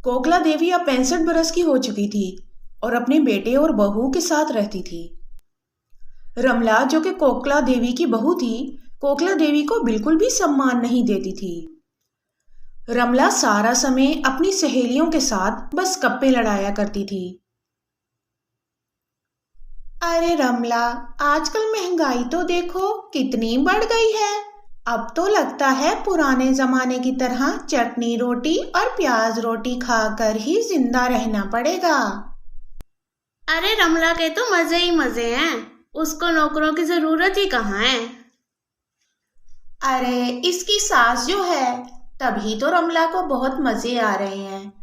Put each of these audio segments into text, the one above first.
कोकला देवी अब 65 बरस की हो चुकी थी और अपने बेटे और बहू के साथ रहती थी। रमला, जो कि कोकला देवी की बहू थी, कोकला देवी को बिल्कुल भी सम्मान नहीं देती थी। रमला सारा समय अपनी सहेलियों के साथ बस गप्पे लड़ाया करती थी। अरे रमला, आजकल महंगाई तो देखो कितनी बढ़ गई है। अब तो लगता है पुराने जमाने की तरह चटनी रोटी और प्याज रोटी खाकर ही जिंदा रहना पड़ेगा। अरे रमला के तो मजे ही मजे हैं, उसको नौकरों की जरूरत ही कहाँ है। अरे इसकी सास जो है, तभी तो रमला को बहुत मजे आ रहे हैं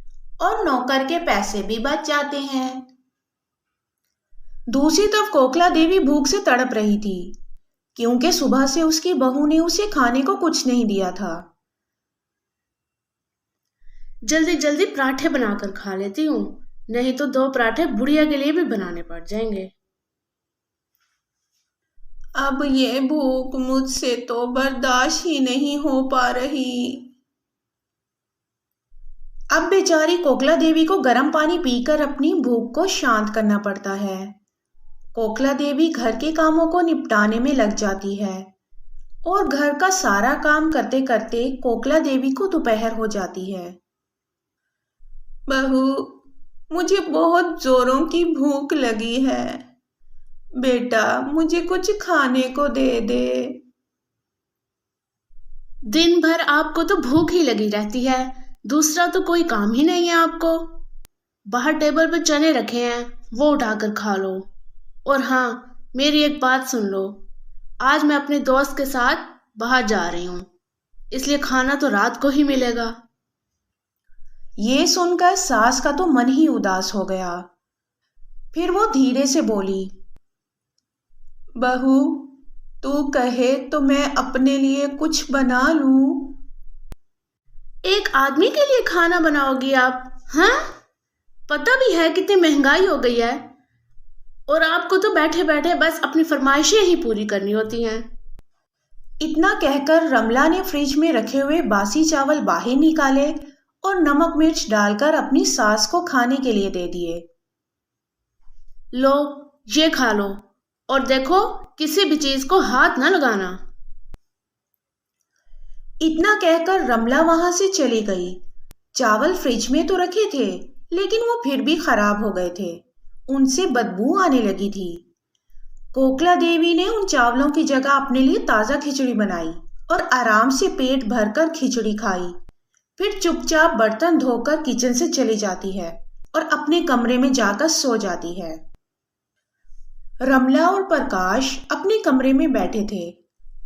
और नौकर के पैसे भी बच जाते हैं। दूसरी तरफ कोकला देवी भूख से तड़प रही थी, क्योंकि सुबह से उसकी बहू ने उसे खाने को कुछ नहीं दिया था। जल्दी जल्दी पराठे बनाकर खा लेती हूँ, नहीं तो 2 पराठे बुढ़िया के लिए भी बनाने पड़ जाएंगे। अब ये भूख मुझसे तो बर्दाश्त ही नहीं हो पा रही। अब बेचारी कोकला देवी को गर्म पानी पीकर अपनी भूख को शांत करना पड़ता है। कोकला देवी घर के कामों को निपटाने में लग जाती है और घर का सारा काम करते करते कोकला देवी को दोपहर हो जाती है। बहू, मुझे बहुत जोरों की भूख लगी है। बेटा, मुझे कुछ खाने को दे दे। दिन भर आपको तो भूख ही लगी रहती है, दूसरा तो कोई काम ही नहीं है आपको। बाहर टेबल पर चने रखे हैं, वो उठाकर खा लो। और हाँ, मेरी एक बात सुन लो, आज मैं अपने दोस्त के साथ बाहर जा रही हूँ, इसलिए खाना तो रात को ही मिलेगा। ये सुनकर सास का तो मन ही उदास हो गया। फिर वो धीरे से बोली, बहू, तू कहे तो मैं अपने लिए कुछ बना लूं। एक आदमी के लिए खाना बनाओगी आप? हाँ, पता भी है कितनी महंगाई हो गई है, और आपको तो बैठे बैठे बस अपनी फरमाइशें ही पूरी करनी होती हैं। इतना कहकर रमला ने फ्रिज में रखे हुए बासी चावल बाहर निकाले और नमक मिर्च डालकर अपनी सास को खाने के लिए दे दिए। लो, ये खा लो, और देखो किसी भी चीज को हाथ ना लगाना। इतना कहकर रमला वहां से चली गई। चावल फ्रिज में तो रखे थे, लेकिन वो फिर भी खराब हो गए थे, उनसे बदबू आने लगी थी। कोकला देवी ने उन चावलों की जगह अपने लिए ताजा खिचड़ी बनाई और आराम से पेट भरकर खिचड़ी खाई। फिर चुपचाप बर्तन धोकर किचन से चली जाती है और अपने कमरे में जाकर सो जाती है। रमला और प्रकाश अपने कमरे में बैठे थे।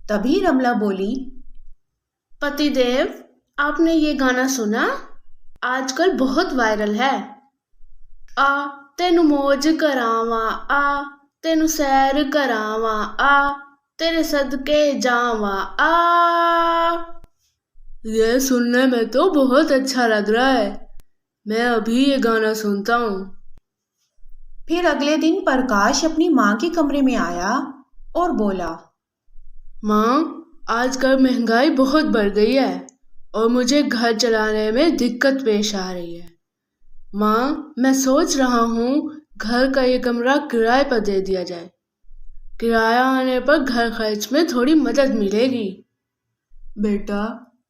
तभी रमला बोली, पतिदेव, आपने ये गाना सुना? आजकल बहुत वायरल है। आ तेनु मौज करावा, आ तेनु सैर करावा, आ तेरे सदके जावा, आ। ये सुनने में तो बहुत अच्छा लग रहा है, मैं अभी ये गाना सुनता हूँ। फिर अगले दिन प्रकाश अपनी माँ के कमरे में आया और बोला, माँ, आजकल महंगाई बहुत बढ़ गई है और मुझे घर चलाने में दिक्कत पेश आ रही है। माँ, मैं सोच रहा हूँ घर का ये कमरा किराए पर दे दिया जाए। किराया आने पर घर खर्च में थोड़ी मदद मिलेगी। बेटा,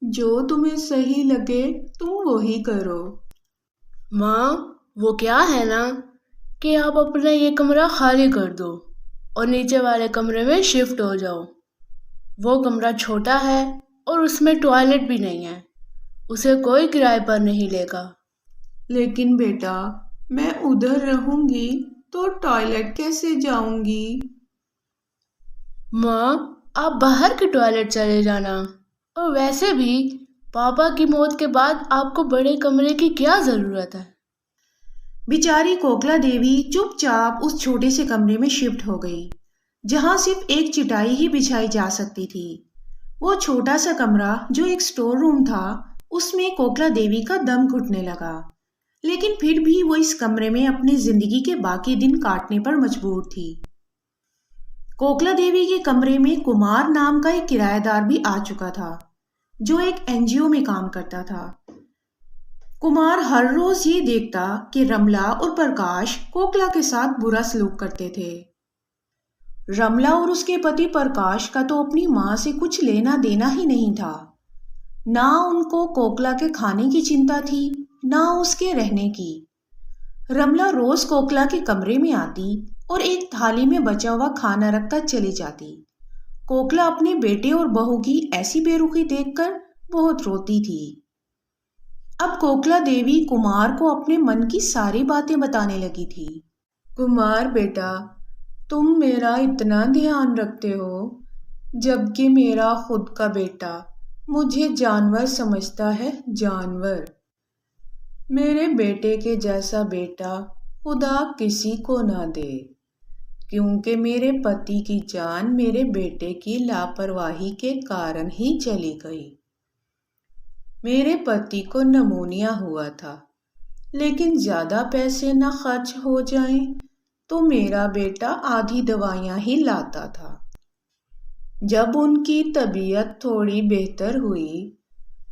जो तुम्हें सही लगे तुम वही करो। माँ, वो क्या है ना कि आप अपना ये कमरा खाली कर दो और नीचे वाले कमरे में शिफ्ट हो जाओ। वो कमरा छोटा है और उसमें टॉयलेट भी नहीं है, उसे कोई किराए पर नहीं लेगा। लेकिन बेटा, मैं उधर रहूंगी तो टॉयलेट कैसे जाऊंगी? माँ, आप बाहर के टॉयलेट चले जाना, और वैसे भी पापा की मौत के बाद आपको बड़े कमरे की क्या जरूरत है। बेचारी कोकला देवी चुपचाप उस छोटे से कमरे में शिफ्ट हो गई, जहां सिर्फ एक चटाई ही बिछाई जा सकती थी। वो छोटा सा कमरा जो एक स्टोर रूम था, उसमें कोकला देवी का दम घुटने लगा। लेकिन फिर भी वो इस कमरे में अपनी जिंदगी के बाकी दिन काटने पर मजबूर थी। कोकला देवी के कमरे में कुमार नाम का एक किराएदार भी आ चुका था, जो एक एनजीओ में काम करता था। कुमार हर रोज ये देखता कि रमला और प्रकाश कोकला के साथ बुरा सलूक करते थे। रमला और उसके पति प्रकाश का तो अपनी माँ से कुछ लेना देना ही नहीं था। ना उनको कोकला के खाने की चिंता थी, ना उसके रहने की। रमला रोज कोकला के कमरे में आती और एक थाली में बचा हुआ खाना रखकर चली जाती। कोकला अपने बेटे और बहू की ऐसी बेरुखी देखकर बहुत रोती थी। अब कोकला देवी कुमार को अपने मन की सारी बातें बताने लगी थी। कुमार बेटा, तुम मेरा इतना ध्यान रखते हो, जबकि मेरा खुद का बेटा मुझे जानवर समझता है, जानवर। मेरे बेटे के जैसा बेटा खुदा किसी को ना दे, क्योंकि मेरे पति की जान मेरे बेटे की लापरवाही के कारण ही चली गई। मेरे पति को निमोनिया हुआ था, लेकिन ज्यादा पैसे न खर्च हो जाएं तो मेरा बेटा आधी दवाइयां ही लाता था। जब उनकी तबीयत थोड़ी बेहतर हुई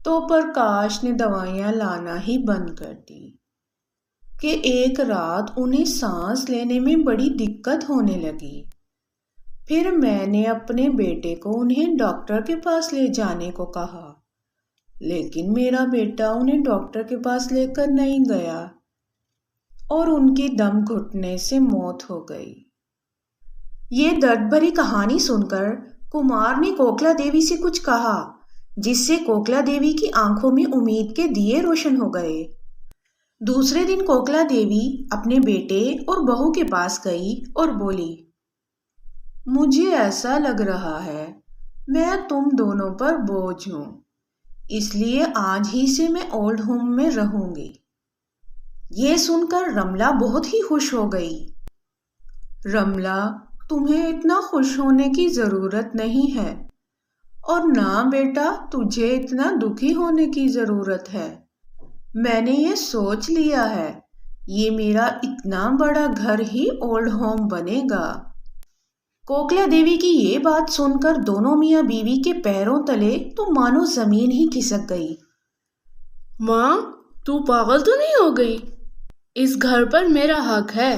तो प्रकाश ने दवाइयां लाना ही बंद कर दी कि एक रात उन्हें सांस लेने में बड़ी दिक्कत होने लगी। फिर मैंने अपने बेटे को उन्हें डॉक्टर के पास ले जाने को कहा, लेकिन मेरा बेटा उन्हें डॉक्टर के पास लेकर नहीं गया और उनकी दम घुटने से मौत हो गई। ये दर्द भरी कहानी सुनकर कुमार ने कोकला देवी से कुछ कहा, जिससे कोकला देवी की आंखों में उम्मीद के दिए रोशन हो गए। दूसरे दिन कोकला देवी अपने बेटे और बहू के पास गई और बोली, मुझे ऐसा लग रहा है मैं तुम दोनों पर बोझ हूं, इसलिए आज ही से मैं ओल्ड होम में रहूंगी। ये सुनकर रमला बहुत ही खुश हो गई। रमला, तुम्हें इतना खुश होने की जरूरत नहीं है, और ना बेटा तुझे इतना दुखी होने की जरूरत है। मैंने ये सोच लिया है, ये मेरा इतना बड़ा घर ही ओल्ड होम बनेगा। कोकला देवी की ये बात सुनकर दोनों मियाँ बीवी के पैरों तले तो मानो जमीन ही खिसक गई। माँ, तू पागल तो नहीं हो गई? इस घर पर मेरा हक है।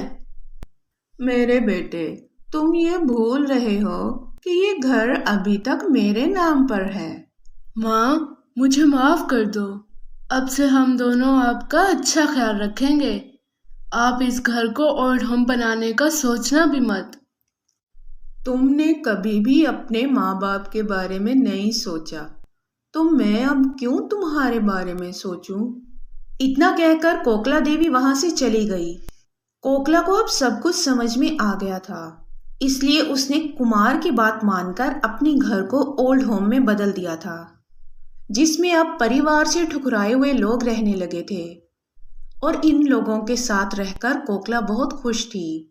मेरे बेटे, तुम ये भूल रहे हो कि ये घर अभी तक मेरे नाम पर है। माँ, मुझे माफ कर दो। अब से हम दोनों आपका अच्छा ख्याल रखेंगे। आप इस घर को ओल्ड होम बनाने का सोचना भी मत। तुमने कभी भी अपने माँ बाप के बारे में नहीं सोचा, तो मैं अब क्यों तुम्हारे बारे में सोचूं? इतना कहकर कोकला देवी वहां से चली गई। कोकला को अब सब कुछ समझ में आ गया था, इसलिए उसने कुमार की बात मानकर अपने घर को ओल्ड होम में बदल दिया था, जिसमें अब परिवार से ठुकराए हुए लोग रहने लगे थे। और इन लोगों के साथ रहकर कोकला बहुत खुश थी।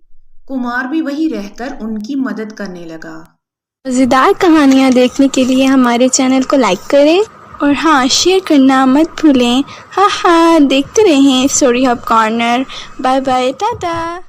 कुमार भी वहीं रहकर उनकी मदद करने लगा। मज़ेदार कहानियाँ देखने के लिए हमारे चैनल को लाइक करें और हाँ, शेयर करना मत भूलें। हाँ, देखते रहें story hub corner. Bye bye, Tata.